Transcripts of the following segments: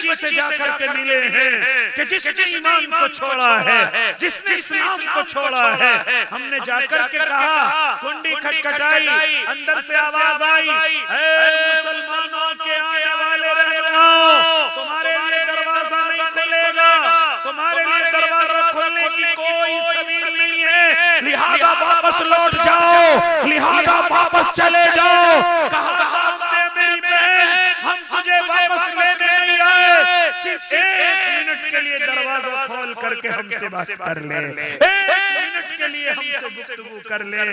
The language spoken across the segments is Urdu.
بچی سے جا کر کے ملے ہیں کہ جس نے ایمان کو چھوڑا ہے، جس نے اسلام کو چھوڑا ہے. ہم نے جا کر کے کہا، کنڈی کھٹکھٹائی، اندر سے آواز آئی، اے مسلمانوں کے آنے والے رہنماؤ، تمہارے لیے دروازہ نہیں کھلے گا، تمہارے لیے دروازہ کھلنے کی کوئی سبیل نہیں ہے، لہذا واپس لوٹ جاؤ، لہذا واپس چلے جاؤ. کہا میری بہن، ہم تجھے واپس لینے نہیں آئے، صرف 1 منٹ کے لیے دروازہ کھول کر کے ہم سے بات کر لے، 1 منٹ کے لیے ہم سے گفتگو کر لے.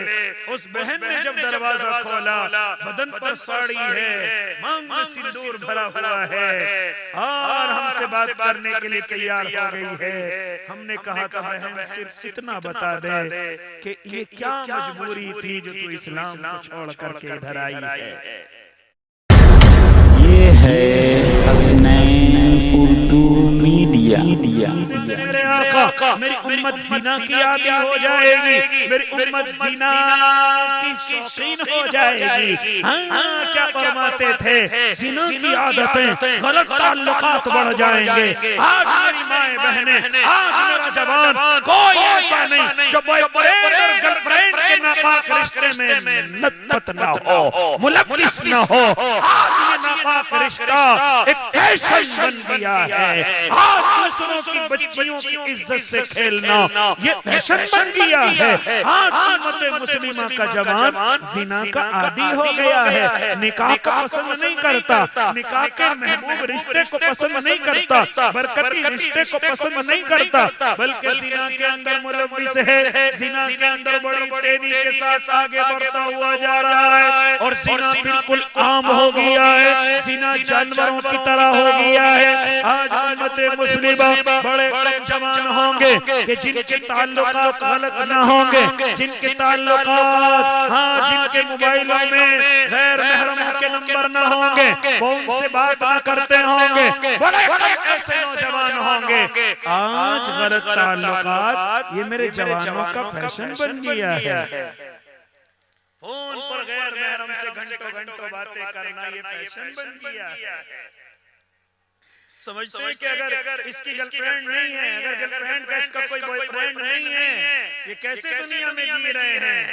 اس بہن نے جب دروازہ کھولا، بدن پر ساڑی ہے، مانگ میں سندور بھرا ہوا ہے، اور ہم سے بات کرنے کے لیے تیار ہو گئی ہے. ہم نے کہا کہ بہن صرف اتنا بتا دے کہ یہ کیا مجبوری تھی جو تو اسلام کو چھوڑ کر کے ادھر آئی ہے. یہ ہے حسنین اردو میڈیا. میرے آقا، میری امت زنا کی عادی ہو جائے گی، میری امت زنا کی شوقین ہو جائے گی. ہاں کیا فرماتے تھے، زنا کی عادتیں، غلط تعلقات بڑھ جائیں گے. آج میری مائیں بہنیں، آج میرا جوان، کوئی ایسا نہیں جو بوائے فرینڈ اور گرل فرینڈ کے ناپاک رشتے میں نت نہ ہو، ملبس نہ ہو. آج یہ ناپاک رشتہ ایک فیشن بن گیا ہے. آج دوسروں کی بچیوں کی عزت سے کھیلنا یہ فیشن بن گیا ہے. آج امت مسلمہ کا جوان زنا کا عادی ہو گیا ہے، نکاح کو پسند نہیں کرتا، نکاح کے محبوب رشتے کو پسند نہیں کرتا، برکتی رشتے کو پسند نہیں کرتا، بلکہ زنا کے اندر ملوث ہے، زنا کے اندر بڑی تیزی کے ساتھ آگے بڑھتا ہوا جا رہا ہے. اور زنا بالکل عام ہو گیا ہے، زنا جانوروں کی طرح ہو گیا ہے. آج امت مسلمہ بڑے کم جوان ہوں گے کہ جن کے تعلقات غلط نہ ہوں گے، جن کے تعلقات، جن کے موبائلوں میں غیر محرموں کے نمبر نہ ہوں گے، وہ ان سے بات نہ کرتے ہوں گے. بڑے کم ایسے نوجوان ہوں گے. آج غلط تعلقات یہ میرے جوانوں کا فیشن بن گیا ہے. فون پر غیر محرم سے گھنٹوں گھنٹوں باتیں کرنا یہ فیشن بن گیا ہے. سمجھتے ہیں کہ اگر اس کی گرل فرینڈ نہیں ہے، اگر گرل فرینڈ کا اس کا کوئی بوائے فرینڈ نہیں ہے، یہ کیسے دنیا میں جی رہے ہیں؟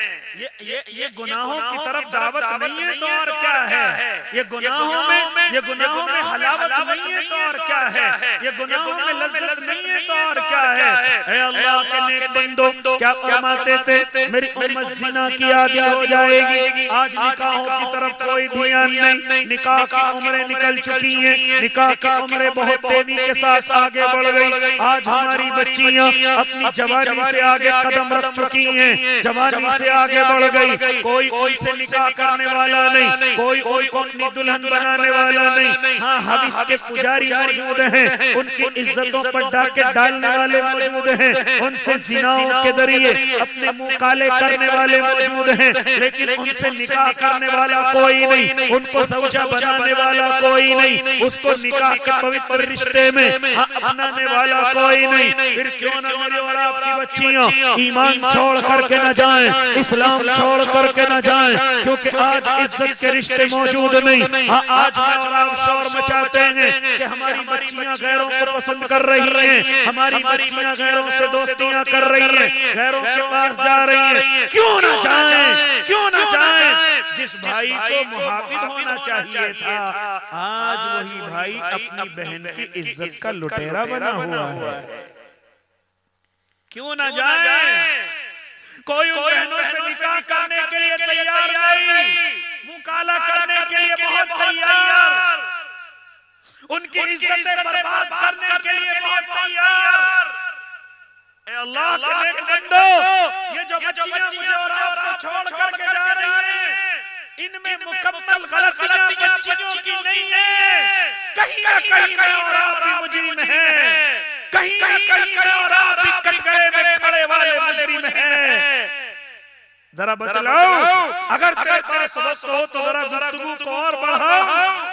یہ گناہوں کی طرف دعوت نہیں ہے تو اور کیا ہے؟ یہ گناہوں میں حلاوت نہیں ہے تو اور کیا ہے؟ یہ گناہوں میں لذت نہیں ہے تو اور کیا ہے؟ اے اللہ کے نیک بندو، کیا فرماتے تھے، میری امت زنا کی عادی ہو جائے گی. آج نکاحوں کی طرف کوئی دھیان نہیں، نکاح کی عمریں نکل چکی ہیں، نکاح کی عمریں بہت تیزی کے ساتھ آگے بڑھ گئی. آج ہماری بچیاں اپنی جوانی سے آگے قدم رکھ چکی ہیں، جوانی سے آگے بڑھ گئی. کوئی ان سے نکاح کرنے والا نہیں، کوئی ان کو اپنی دلہن بنانے والا نہیں. ہاں حویث کے پجاری موجود ہیں، ان کی عزتوں پر ڈاکے ڈالنے والے موجود ہیں، ان سے زناؤں کے ذریعے اپنے منہ کالے کرنے والے موجود ہیں، لیکن ان سے نکاح کرنے والا کوئی نہیں، ان کو زوجہ بنانے والا کوئی نہیں، اس کو نکاح کے پوتر رشتے میں اپنانے والا کوئی نہیں. پھر کیوں نہ میری اور آپ کی بچیاں ایمان چھوڑ کر کے نہ جائیں، اسلام چھوڑ کر کے نہ جائیں، کیونکہ آج عزت کے رشتے موجود نہیں. آج اور آپ شور مچاتے ہیں کہ ہماری بچیاں غیروں کو پسند کر رہی ہیں، ہماری بچیاں غیروں سے دوستیاں کر رہی ہیں، غیروں کے پاس جا رہی ہیں. کیوں نہ جائیں، کیوں نہ جائیں؟ جس بھائی کو محافظ ہونا چاہیے تھا، آج وہی بھائی اپنی بہن کی عزت کا لٹیرا بنا ہوا ہے. کیوں نہ جائیں؟ کوئی ان بہنوں سے نکاح کرنے کے لیے تیار نہیں، منہ کالا کرنے کے لیے بہت تیار، ان کی عزتیں برباد کرنے کے لیے بہت تیار. اے اللہ کے نیک بندو، یہ جو بچیاں مجھے اور آپ کو چھوڑ کر کے جا رہی ہیں، ان میں مکمل غلطیاں بچیوں کی نہیں ہیں. کہیں نہ کہیں میں اور آپ بھی مجرم ہیں، کہیں نہ کہیں میں اور آپ بھی کٹگرے میں کھڑے والے مجرم ہیں. ذرا بتلاؤ، اگر تیرے پاس وقت ہو تو ذرا گفتگو کو اور بڑھاؤ.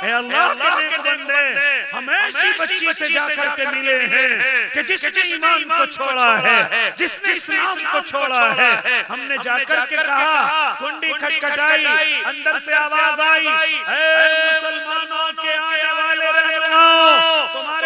اے اللہ کے نیک بندے، ہم ایسی بچی سے جا کر کے ملے ہیں کہ جس نے ایمان کو چھوڑا ہے، جس نے اسلام کو چھوڑا ہے. ہم نے جا کر کے کہا، کنڈی کھٹکھٹائی، اندر سے آواز آئی، اے مسلمانوں کے آنے والے رہنماؤ، تمہارے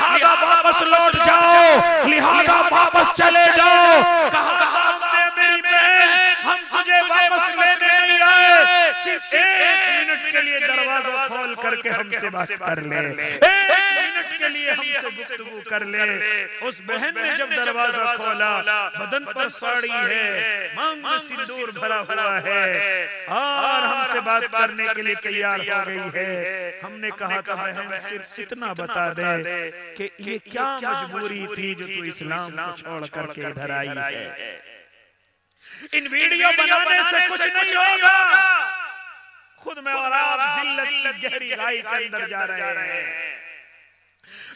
لہذا واپس لوٹ جاؤ، لہذا واپس چلے جاؤ۔ کہا ہم نے میری بہن ہم تجھے واپس لینے نہیں آئے، صرف 1 منٹ کے لیے دروازہ کھول کر کے ہم سے بات کر لے، 1 منٹ کے لیے ہم سے گفتگو کر لے۔ اس بہن نے جب دروازہ کھولا، بدن پر ساڑی ہے، مانگ میں سندور بھرا ہوا ہے اور ہم سے بات کرنے کے لیے تیار ہو گئی ہے۔ ہم نے کہا تھا بہن صرف اتنا بتا دے کہ یہ کیا مجبوری تھی جو تو اسلام کو چھوڑ کر کے ادھر آئی ہے۔ ان ویڈیو بنانے سے کچھ نہیں ہوگا، خود میں اور آپ ذلت کی گہری گہرائی کے اندر جا رہے ہیں۔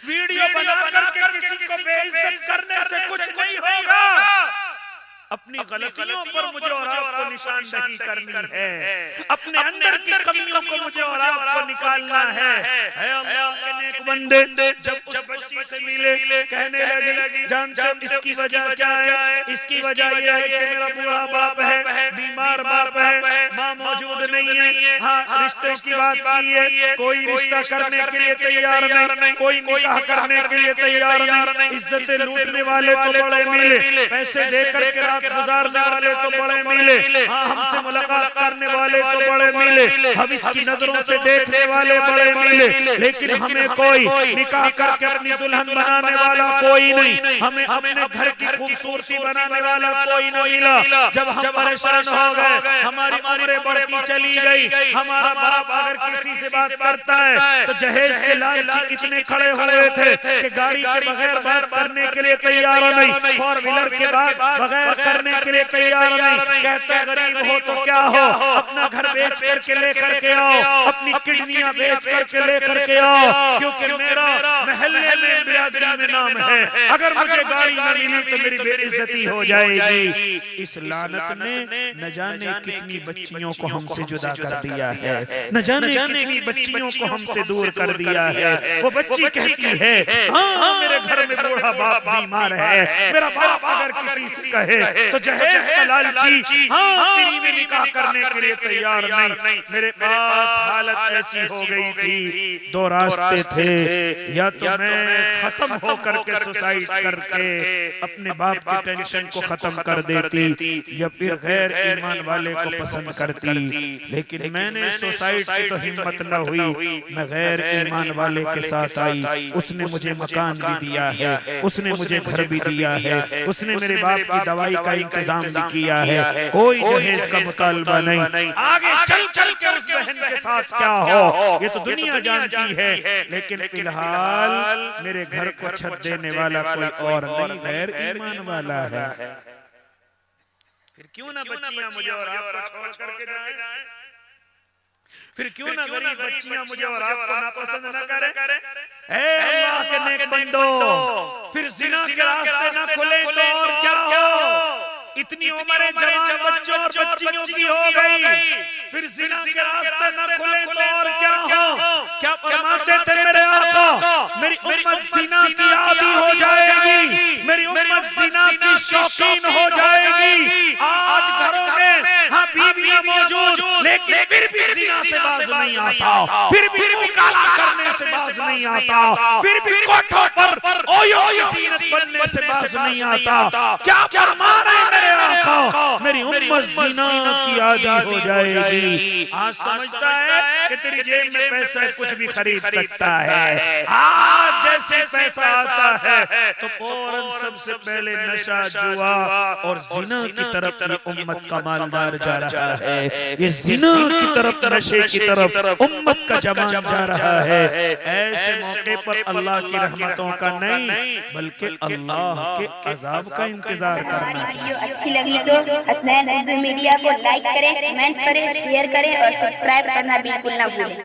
ویڈیو بنا کر کے کسی کو بے عزت کرنے سے کچھ نہیں ہوگا۔ اپنی غلطیوں پر مجھے اور آپ کو نشاندہی کرنی ہے، اپنے اندر کی کمیوں کو مجھے اور آپ کو نکالنا ہے۔ اے اللہ کے نیک بندے، جب اس بچی سے ملے کہنے لگے جانتے ہو اس کی وجہ کیا ہے؟ اس کی وجہ یہ ہے کہ میرا بوڑھا باپ ہے، بیمار باپ ہے، ماں موجود نہیں ہے۔ ہاں رشتے کی بات کی ہے، کوئی رشتہ کرنے کے لیے تیار نہیں، کوئی نکاح کرنے کے لیے تیار نہیں۔ عزتیں لوٹنے والے تو بڑے ملے، پیسے دے کر کے گزارنے والے تو بڑے ملے، ہاں ہم سے ملاقات کرنے والے تو بڑے ملے، ہم اس کی نظروں سے دیکھنے والے بڑے ملے، لیکن ہمیں کوئی نکاح کر کے اپنی دلہن بنانے والا کوئی نہیں، ہمیں اپنے گھر کی خوبصورتی بنانے والا کوئی نہیں ملا۔ جب ہم پریشان ہو گئے، ہماری عمریں بڑھتی چلی گئی، ہمارا باپ اگر کسی سے بات کرتا ہے تو جہیز کے لالچی اتنے کھڑے ہوئے تھے کہ گاڑی کے بغیر بات کرنے کے لیے تیار نہیں، فور ویلر کے بغیر کرنے کے لیے تیار نہیں، کہتے غریب ہو تو کیا ہو، اپنا گھر بیچ کر کے لے کر کے آؤ، اپنی کڈنیاں بیچ کر کے لے کر کے آؤ، کیونکہ میرا محلے میں برادری میں نام ہے، اگر مجھے گاڑی نہ ملی تو میری بے عزتی ہو جائے گی۔ اس لعنت نے نہ جانے کتنی بچیوں کو ہم سے جدا کر دیا ہے، نہ جانے کتنی بچیوں کو ہم سے دور کر دیا ہے۔ وہ بچی کہتی ہے ہاں میرے گھر میں بوڑھا باپ بیمار ہے، میرا باپ اگر کسی سے کہے تو جہیز کا لالچی ہاں فری میں نکاح کرنے کے لیے تیار نہیں۔ میرے پاس حالت ایسی ہو گئی تھی، 2 راستے تھے، یا تو میں ختم ہو کر کے سوسائڈ کر کے اپنے باپ کی ٹینشن کو ختم کر دیتی، یا پھر غیر ایمان والے کو پسند کرتی، لیکن میں نے سوسائڈ کی تو ہمت نہ ہوئی، میں غیر ایمان والے کے ساتھ آئی۔ اس نے مجھے مکان بھی دیا ہے، اس نے مجھے گھر بھی دیا ہے، اس نے میرے باپ کی دوائی کا انتظام بھی کیا ہے، کوئی جہیز کا مطالبہ نہیں۔ آگے چل چل کے اس بہن کے ساتھ کیا ہو یہ تو دنیا جانتی ہے، لیکن فی الحال میرے گھر کو چھت دینے والا کوئی اور نہیں، غیر ایمان والا ہے۔ پھر کیوں نہ بچیاں مجھے اور آپ کو چھوڑ کر کے جائیں، پھر کیوں نہ غریب بچیاں مجھے اور آپ کو ناپسند نہ کریں۔ اے اللہ کے نیک بندو، پھر زنا کے راستے نہ کھلیں تو اور کیا ہو؟ اتنی عمریں جوان بچوں اور بچیوں کی ہو گئی، پھر زنا کے راستے نہ کھلیں تو اور کیا ہو؟ کیا فرماتے تھے میرے آقا؟ میری امت زنا کی عادی ہو جائے گی، میری امت زنا کی شوقین ہو جائے گی۔ آج گھروں میں ہاں بیویاں موجود، لیکن پھر بھی زنا سے باز نہیں آتا، پھر بھی منہ کالا کرنے سے باز نہیں آتا، پھر بھی کوٹھوں پر اویو کی زینت بننے سے باز نہیں آتا۔ کیا فرما رہے ہیں میرے آقا؟ میری امت زنا کی عادی ہو جائے گی۔ آج سمجھتا ہے کہ تیری جیب میں پیسہ کچھ بھی خرید سکتا ہے، آج جیسے پیسہ آتا ہے تو فوراً سب سے پہلے نشہ جوا اور زنا کی طرف یہ امت کا مالدار جا رہا ہے، یہ زنا کی طرف نشے کی طرف امت کا جوان جا رہا ہے۔ ایسے موقع پر اللہ کی رحمتوں کا نہیں بلکہ اللہ کے عذاب کا انتظار کرنا چاہیے۔ اچھی لگی تو حسنین اردو میڈیا کو لائک کریں، کمنٹ کریں، شیئر کریں اور سبسکرائب کرنا بالکل نہ بھولیں۔